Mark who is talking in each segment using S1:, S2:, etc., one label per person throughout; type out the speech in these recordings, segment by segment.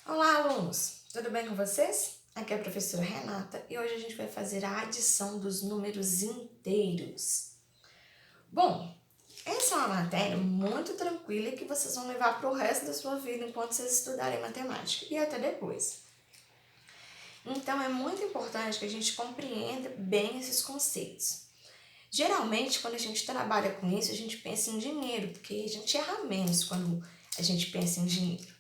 S1: Olá, alunos! Tudo bem com vocês? Aqui é a professora Renata e hoje a gente vai fazer a adição dos números inteiros. Bom, essa é uma matéria muito tranquila e que vocês vão levar para o resto da sua vida enquanto vocês estudarem matemática e até depois. Então, é muito importante que a gente compreenda bem esses conceitos. Geralmente, quando a gente trabalha com isso, a gente pensa em dinheiro, porque a gente erra menos quando a gente pensa em dinheiro.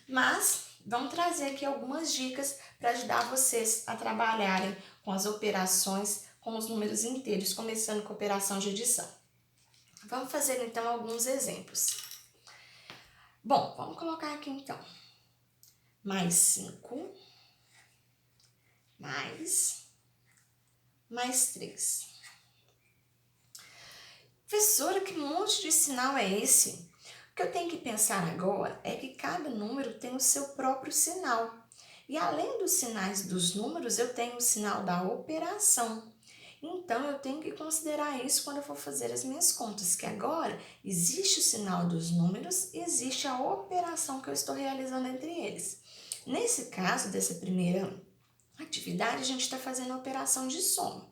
S1: Mas vamos trazer aqui algumas dicas para ajudar vocês a trabalharem com as operações com os números inteiros, começando com a operação de adição. Vamos fazer então alguns exemplos. Bom, vamos colocar aqui então. Mais 5, mais 3. Professora, que monte de sinal é esse? O que eu tenho que pensar agora é que cada número tem o seu próprio sinal. E além dos sinais dos números, eu tenho o sinal da operação. Então, eu tenho que considerar isso quando eu for fazer as minhas contas, que agora existe o sinal dos números e existe a operação que eu estou realizando entre eles. Nesse caso, dessa primeira atividade, a gente está fazendo a operação de soma.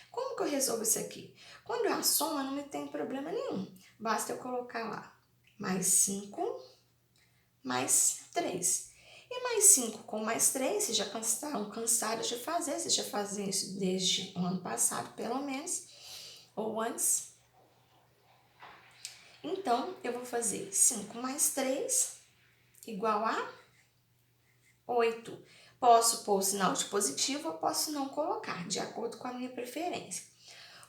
S1: Como que eu resolvo isso aqui? Quando eu a soma, não me tem problema nenhum. Basta eu colocar lá mais 5, mais 3. E mais 5 com mais 3, vocês já estão cansados de fazer, vocês já fazem isso desde o ano passado, pelo menos, ou antes. Então, eu vou fazer 5 mais 3 igual a 8. Posso pôr o sinal de positivo ou posso não colocar, de acordo com a minha preferência.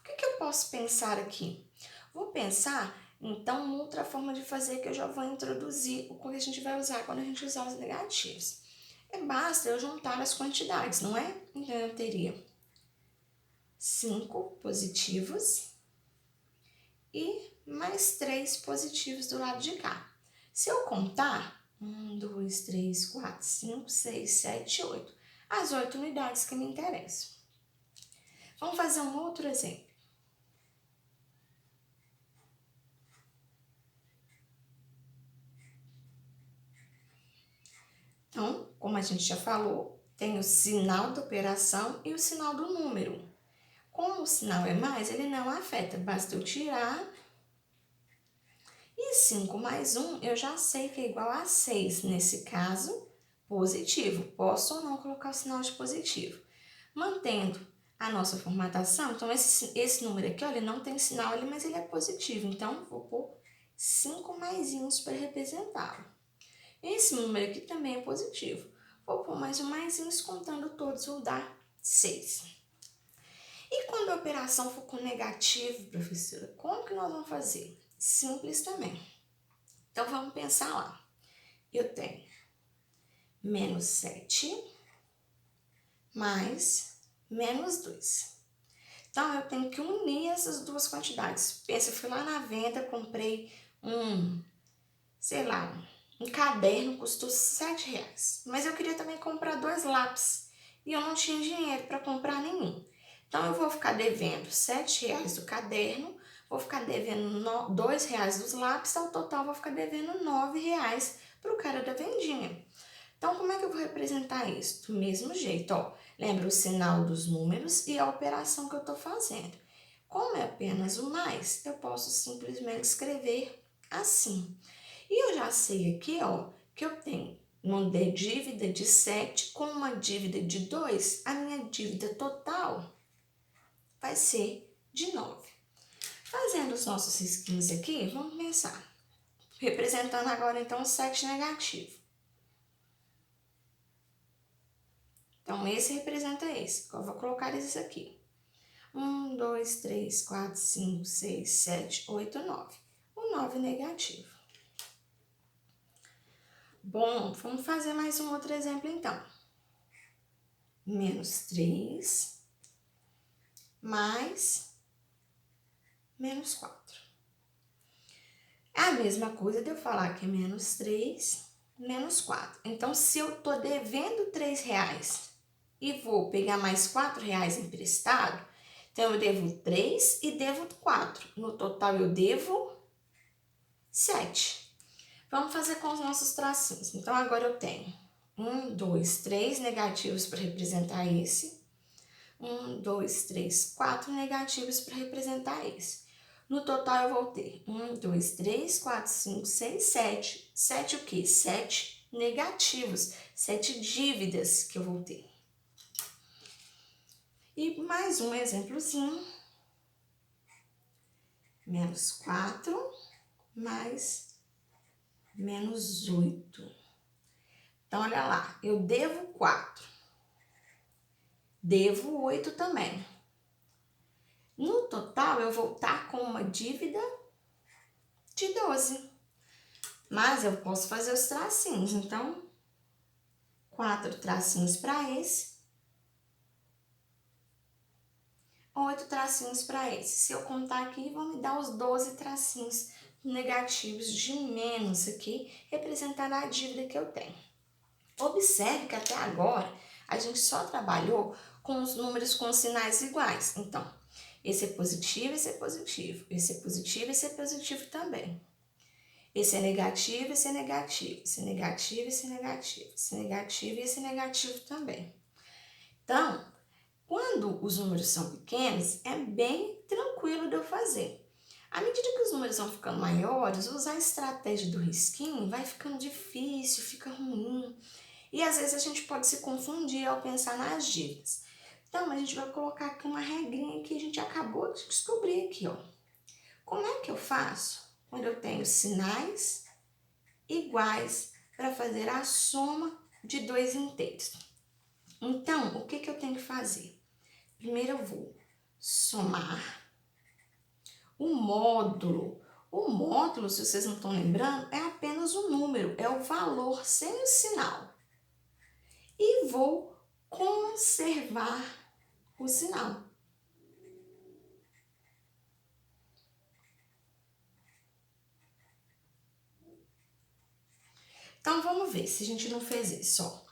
S1: O que eu posso pensar aqui? Vou pensar, então, uma outra forma de fazer que eu já vou introduzir, o que a gente vai usar quando a gente usar os negativos. Basta eu juntar as quantidades, não é? Então, eu teria 5 positivos e mais 3 positivos do lado de cá. Se eu contar, 1, 2, 3, 4, 5, 6, 7, 8. As 8 unidades que me interessam. Vamos fazer um outro exemplo. Então, como a gente já falou, tem o sinal da operação e o sinal do número. Como o sinal é mais, ele não afeta, basta eu tirar. E 5 mais 1, eu já sei que é igual a 6, nesse caso, positivo. Posso ou não colocar o sinal de positivo. Mantendo a nossa formatação, então esse número aqui, olha, ele não tem sinal ali, mas ele é positivo. Então, vou pôr 5 maisinhos para representá-lo. Esse número aqui também é positivo. Vou pôr mais um maisinhos, contando todos, vou dar 6. E quando a operação for com negativo, professora, como que nós vamos fazer? Simples também. Então, vamos pensar lá. Eu tenho menos 7 mais menos 2. Então, eu tenho que unir essas duas quantidades. Pensa, eu fui lá na venda, comprei um caderno, custou R$7. Mas eu queria também comprar 2 lápis. E eu não tinha dinheiro para comprar nenhum. Então, eu vou ficar devendo R$7 do caderno, vou ficar devendo R$2 dos lápis, ao total vou ficar devendo R$9 para o cara da vendinha. Então, como é que eu vou representar isso? Do mesmo jeito, ó. Lembra o sinal dos números e a operação que eu estou fazendo. Como é apenas o mais, eu posso simplesmente escrever assim. E eu já sei aqui, ó, que eu tenho uma dívida de 7 com uma dívida de 2, a minha dívida total vai ser de 9. Fazendo os nossos risquinhos aqui, vamos pensar. Representando agora, então, o 7 negativo. Então, esse representa esse. Eu vou colocar esse aqui. 1, 2, 3, 4, 5, 6, 7, 8, 9. O 9 negativo. Bom, vamos fazer mais um outro exemplo, então. Menos 3 mais menos 4. É a mesma coisa de eu falar que é menos 3, menos 4. Então, se eu tô devendo R$3 e vou pegar mais R$4 emprestado, então eu devo 3 e devo 4. No total, eu devo 7. Vamos fazer com os nossos tracinhos. Então, agora eu tenho 1, 2, 3 negativos para representar esse. 1, 2, 3, 4 negativos para representar esse. No total, eu vou ter 1, 2, 3, 4, 5, 6, 7. 7 o quê? 7 negativos. 7 dívidas que eu vou ter. E mais um exemplozinho. Menos 4 mais menos 8. Então, olha lá, eu devo 4. Devo 8 também. No total, eu vou estar com uma dívida de 12. Mas eu posso fazer os tracinhos. Então, 4 tracinhos para esse. 8 tracinhos para esse. Se eu contar aqui, vão me dar os 12 tracinhos negativos de menos aqui, representando a dívida que eu tenho. Observe que até agora a gente só trabalhou com os números com sinais iguais. Então, esse é positivo, esse é positivo. Esse é positivo, esse é positivo também. Esse é negativo, esse é negativo. Esse é negativo, esse é negativo. Esse é negativo e esse é negativo também. Então, quando os números são pequenos, é bem tranquilo de eu fazer. À medida que os números vão ficando maiores, usar a estratégia do risquinho vai ficando difícil, fica ruim. E às vezes a gente pode se confundir ao pensar nas dívidas. Então, a gente vai colocar aqui uma regrinha que a gente acabou de descobrir aqui, ó. Como é que eu faço quando eu tenho sinais iguais para fazer a soma de dois inteiros? Então, o que eu tenho que fazer? Primeiro eu vou somar o módulo. O módulo, se vocês não estão lembrando, é apenas um número, é o valor sem o sinal. E vou conservar o sinal. Então, vamos ver se a gente não fez isso, ó.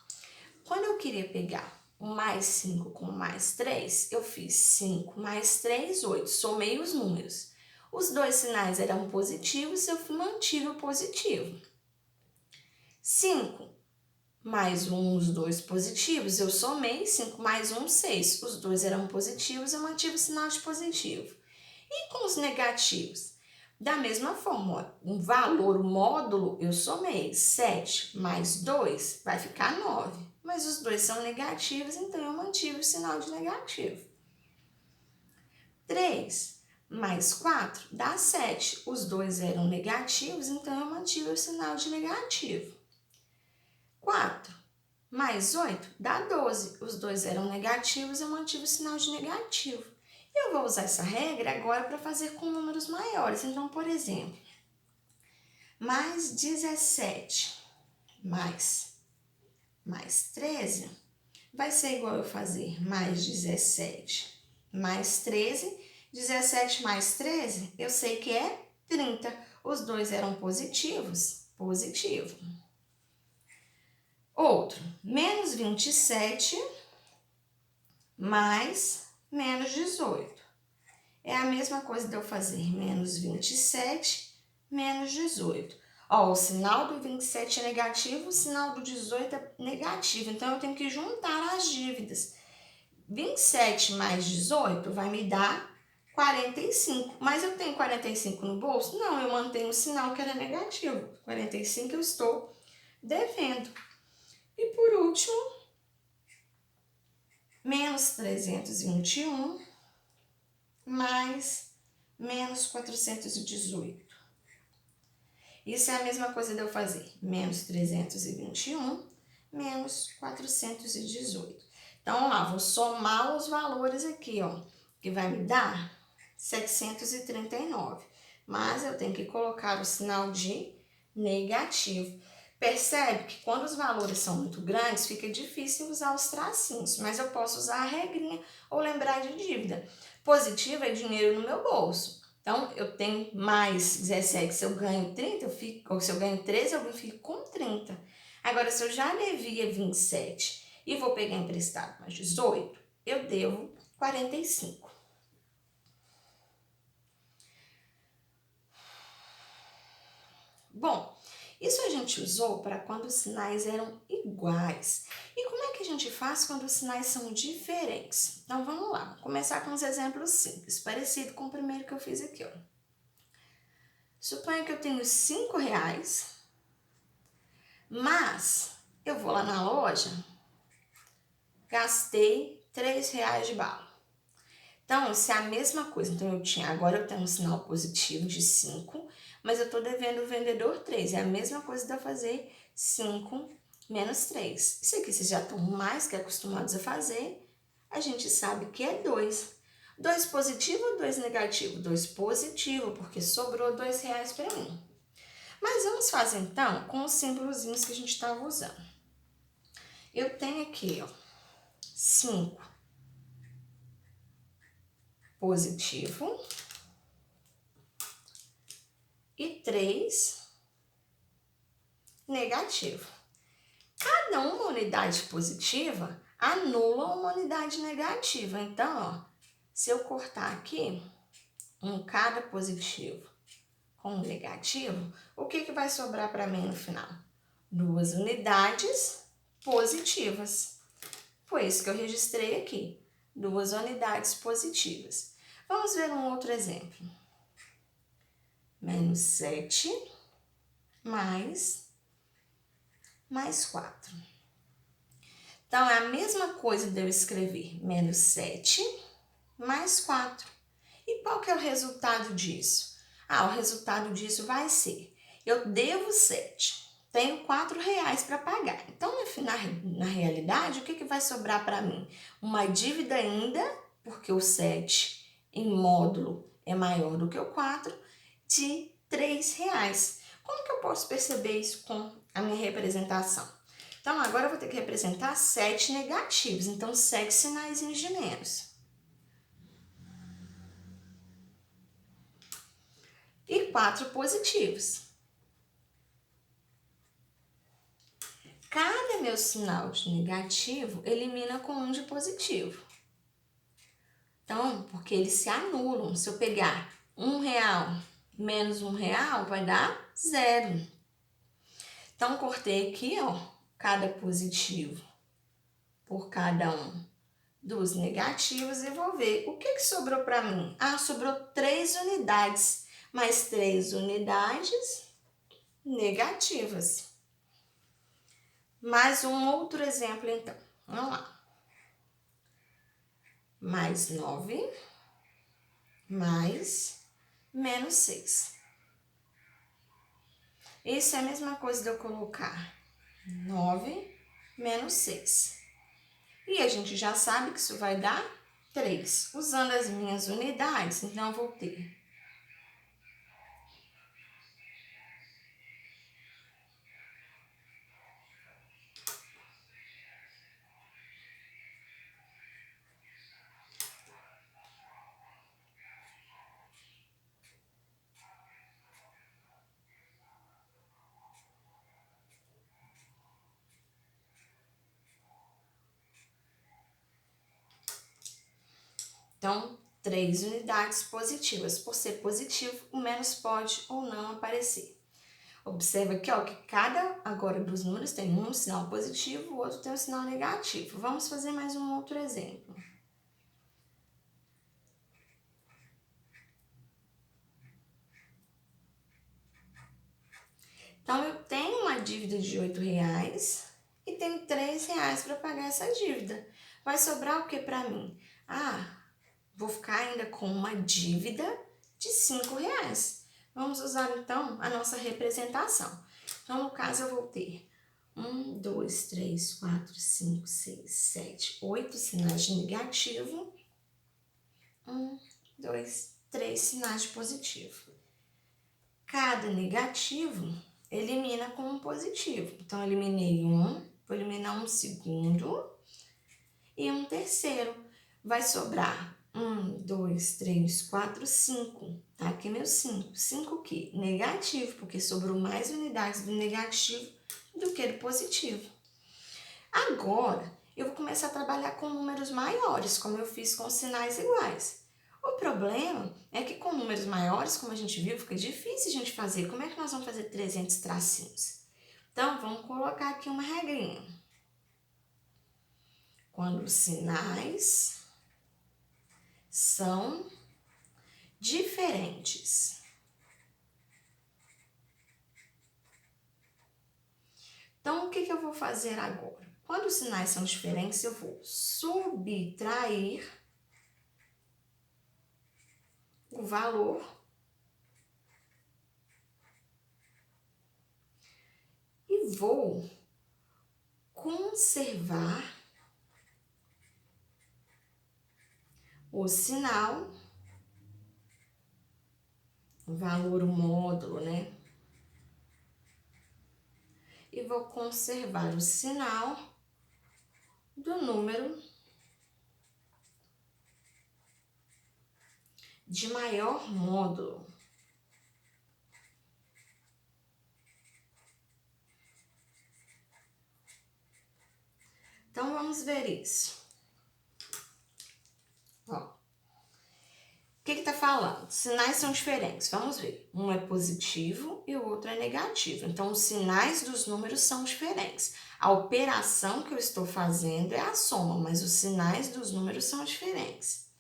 S1: Quando eu queria pegar o mais 5 com mais 3, eu fiz 5 mais 3, 8. Somei os números. Os dois sinais eram positivos, eu mantive o positivo. 5 mais 1, os dois positivos, eu somei. 5 mais 1, 6. Os dois eram positivos, eu mantive o sinal de positivo. E com os negativos? Da mesma forma, ó, um valor, o módulo, eu somei. 7 mais 2 vai ficar 9. Mas os dois são negativos, então eu mantive o sinal de negativo. 3 mais 4 dá 7. Os dois eram negativos, então eu mantive o sinal de negativo. 4 mais 8 dá 12. Os dois eram negativos, eu mantive o sinal de negativo. Eu vou usar essa regra agora para fazer com números maiores. Então, por exemplo, mais 17 mais 13 vai ser igual eu fazer mais 17 mais 13. 17 mais 13, eu sei que é 30. Os dois eram positivos, positivo. Outro, menos 27 mais menos 18. É a mesma coisa de eu fazer menos 27 menos 18. Ó, o sinal do 27 é negativo, o sinal do 18 é negativo. Então, eu tenho que juntar as dívidas. 27 mais 18 vai me dar 45. Mas eu tenho 45 no bolso? Não, eu mantenho o sinal que era negativo. 45 eu estou devendo. E por último, menos 321 mais menos 418. Isso é a mesma coisa de eu fazer menos 321 menos 418. Então, vamos lá, vou somar os valores aqui, ó, que vai me dar 739. Mas eu tenho que colocar o sinal de negativo. Percebe que quando os valores são muito grandes, fica difícil usar os tracinhos, mas eu posso usar a regrinha ou lembrar de dívida. Positivo é dinheiro no meu bolso. Então, eu tenho mais 17, se eu ganho 30, eu fico, ou se eu ganho 13, eu fico com 30. Agora, se eu já devia 27 e vou pegar emprestado mais 18, eu devo 45. Bom, Isso a gente usou para quando os sinais eram iguais. E como é que a gente faz quando os sinais são diferentes? Então vamos lá, vou começar com uns exemplos simples, parecido com o primeiro que eu fiz aqui, ó. Suponha que eu tenho R$5, mas eu vou lá na loja, gastei R$3 de bala. Então, isso é a mesma coisa. Então, agora eu tenho um sinal positivo de 5, mas eu estou devendo o vendedor 3. É a mesma coisa de eu fazer 5 menos 3. Isso aqui vocês já estão mais que acostumados a fazer. A gente sabe que é 2. 2 positivo ou 2 negativo? 2 positivo, porque sobrou R$2 para mim. Mas vamos fazer então com os símbolozinhos que a gente estava usando. Eu tenho aqui, ó, 5 positivo e 3 negativo. Cada uma unidade positiva anula uma unidade negativa. Então, ó, se eu cortar aqui cada positivo com negativo, o que vai sobrar para mim no final? 2 unidades positivas. Foi isso que eu registrei aqui. 2 unidades positivas. Vamos ver um outro exemplo. Menos 7 mais 4. Então, é a mesma coisa de eu escrever menos 7 mais 4. E qual que é o resultado disso? O resultado disso vai ser, eu devo 7, tenho R$4 para pagar. Então, na realidade, o que vai sobrar para mim? Uma dívida ainda, porque o 7 em módulo é maior do que o 4, de R$3. Como que eu posso perceber isso com a minha representação? Então, agora eu vou ter que representar 7 negativos, então 7 sinaizinhos de menos. E 4 positivos. Cada meu sinal de negativo elimina com um de positivo. Então, porque eles se anulam. Se eu pegar R$1 menos R$1, vai dar 0. Então, cortei aqui, ó, cada positivo por cada um dos negativos e vou ver o que sobrou para mim. Sobrou 3 unidades, mais 3 unidades negativas. Mais um outro exemplo, então. Vamos lá. Mais 9, mais menos 6. Isso é a mesma coisa de eu colocar 9 menos 6. E a gente já sabe que isso vai dar 3. Usando as minhas unidades, então eu vou ter então 3 unidades positivas. Por ser positivo, o menos pode ou não aparecer. Observa aqui, ó, que cada agora dos números tem um sinal positivo, o outro tem um sinal negativo. Vamos fazer mais um outro exemplo. Então, eu tenho uma dívida de R$8 e tenho R$3 para pagar essa dívida. Vai sobrar o que para mim? Vou ficar ainda com uma dívida de R$5. Vamos usar, então, a nossa representação. Então, no caso, eu vou ter 1, 2, 3, 4, 5, 6, 7, 8 sinais de negativo. 1, 2, 3 sinais de positivo. Cada negativo elimina com um positivo. Então, eliminei um, vou eliminar um segundo e um terceiro. Vai sobrar 1, 2, 3, 4, 5. Tá aqui meu 5. 5 o quê? Negativo, porque sobrou mais unidades do negativo do que do positivo. Agora, eu vou começar a trabalhar com números maiores, como eu fiz com sinais iguais. O problema é que com números maiores, como a gente viu, fica difícil a gente fazer. Como é que nós vamos fazer 300 tracinhos? Então, vamos colocar aqui uma regrinha. Quando os sinais são diferentes. Então, o que eu vou fazer agora? Quando os sinais são diferentes, eu vou subtrair o valor e vou conservar o sinal, o valor, o módulo, né? E vou conservar o sinal do número de maior módulo. Então, vamos ver isso. Ó, o que tá falando? Sinais são diferentes, vamos ver. Um é positivo e o outro é negativo. Então, os sinais dos números são diferentes. A operação que eu estou fazendo é a soma, mas os sinais dos números são diferentes.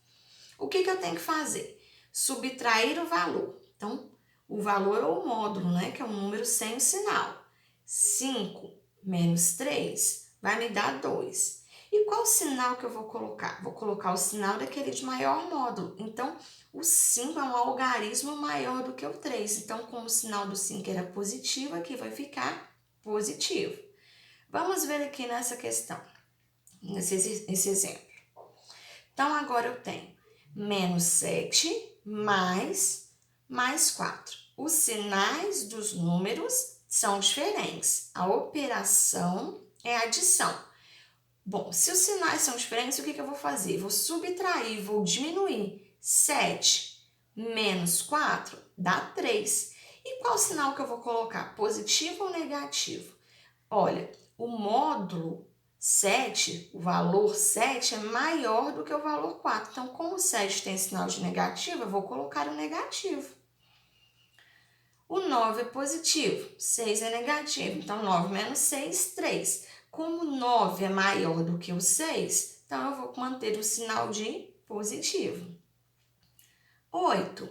S1: O que eu tenho que fazer? Subtrair o valor. Então, o valor ou o módulo, né? Que é um número sem o sinal. 5 menos 3 vai me dar 2. E qual sinal que eu vou colocar? Vou colocar o sinal daquele de maior módulo. Então, o 5 é um algarismo maior do que o 3. Então, como o sinal do 5 era positivo, aqui vai ficar positivo. Vamos ver aqui nessa questão, nesse exemplo. Então, agora eu tenho menos 7 mais 4. Os sinais dos números são diferentes. A operação é adição. Bom, se os sinais são diferentes, o que eu vou fazer? Vou subtrair, vou diminuir. 7 menos 4 dá 3. E qual sinal que eu vou colocar? Positivo ou negativo? Olha, o módulo 7, o valor 7 é maior do que o valor 4. Então, como o 7 tem sinal de negativo, eu vou colocar o negativo. O 9 é positivo, 6 é negativo. Então, 9 menos 6, 3. Como o 9 é maior do que o 6, então eu vou manter o sinal de positivo. 8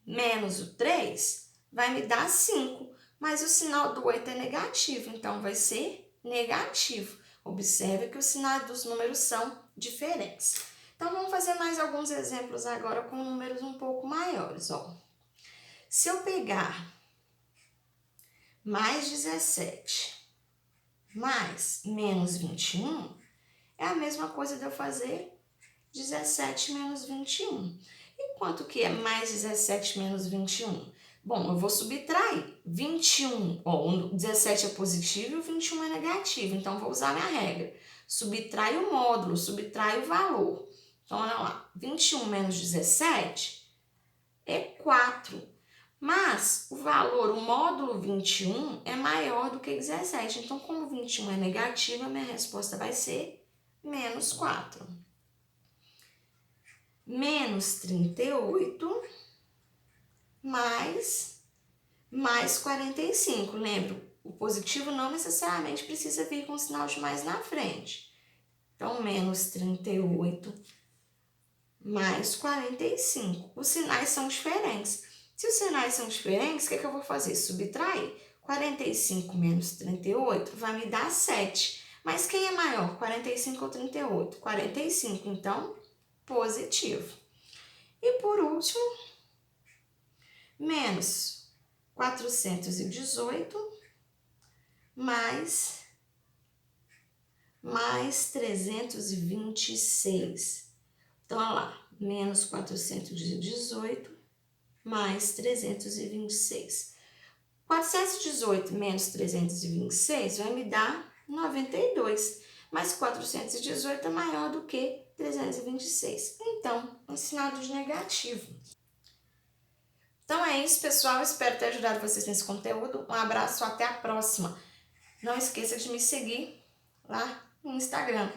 S1: menos o 3 vai me dar 5, mas o sinal do 8 é negativo, então vai ser negativo. Observe que os sinais dos números são diferentes. Então, vamos fazer mais alguns exemplos agora com números um pouco maiores. Ó. Se eu pegar mais 17 mais menos 21, é a mesma coisa de eu fazer 17 menos 21. E quanto que é mais 17 menos 21? Bom, eu vou subtrair. 21, ó, o 17 é positivo e o 21 é negativo, então vou usar minha regra. Subtrai o módulo, subtrai o valor. Então, olha lá, 21 menos 17 é 4. Mas o valor, o módulo 21 é maior do que 17. Então, como 21 é negativo, a minha resposta vai ser menos 4. Menos 38 mais 45. Lembra, o positivo não necessariamente precisa vir com sinal de mais na frente. Então, menos 38 mais 45. Os sinais são diferentes. Se os sinais são diferentes, o que eu vou fazer? Subtrair. 45 menos 38 vai me dar 7. Mas quem é maior, 45 ou 38? 45, então, positivo. E por último, menos 418 mais 326. Então, olha lá, menos 418 mais 326. 418 menos 326 vai me dar 92, mas 418 é maior do que 326. Então, um sinal de negativo. Então é isso, pessoal. Espero ter ajudado vocês nesse conteúdo. Um abraço, até a próxima. Não esqueça de me seguir lá no Instagram.